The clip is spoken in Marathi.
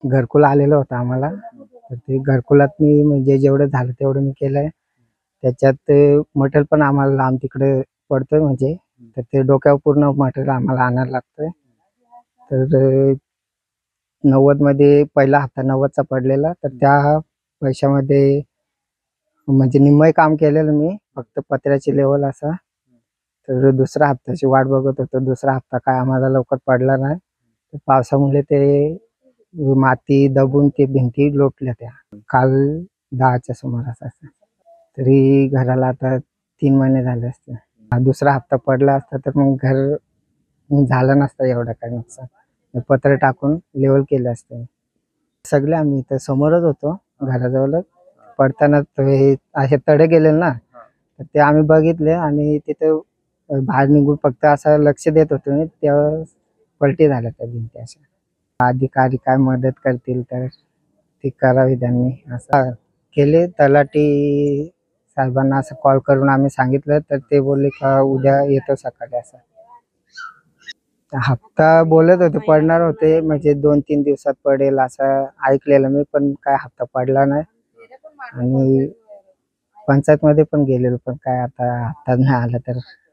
घरकुल आलेलं होतं आम्हाला. तर ते घरकुलात मी म्हणजे जेवढं झालं तेवढं मी केलंय. त्याच्यात मटेरियल पण आम्हाला लांब तिकडे पडतोय म्हणजे, तर ते डोक्यावर पूर्ण मटेरियल आम्हाला आणायला लागतंय. तर 90 मध्ये पहिला हप्ता 90चा पडलेला, तर त्या पैशामध्ये म्हणजे निम्मं काम केलेलं मी, फक्त पत्र्याची लेवल असा. तर दुसऱ्या हप्त्याची वाट बघत होतो. दुसरा हप्ता काय आम्हाला लवकर पडला नाही. तर पावसामुळे ते माती दबून ते भिंती लोटल्या त्या. काल 10च्या सुमारास असं. तरी घराला आता 3 महिने झाले असते. हा दुसरा हप्ता पडला असता तर मग घर झालं नसतं एवढं काही नुकसान. पत्रे टाकून लेवल केलं असतं. सगळे आम्ही इथं समोरच होतो, घराजवळच. पडताना हे असे तडे गेलेले ना, तर ते आम्ही बघितले आणि तिथं बाहेर निघून फक्त असं लक्ष देत होतो आणि तेव्हा पलटी झाल्या त्या भिंती अशा. अधिकारी काय मदत करतील तर ती करावी त्यांनी. असं केले. तलाठी साहेबांना असं कॉल करून आम्ही सांगितलं, तर ते बोलले का उद्या येतो सकाळी असं. हप्ता बोलत होते पडणार होते, म्हणजे 2-3 दिवसात पडेल असं ऐकलेलं मी, पण काय हप्ता पडला नाही. आणि पंचायतमध्ये पण गेलेलो, पण काय आता हप्ता नाही आला तर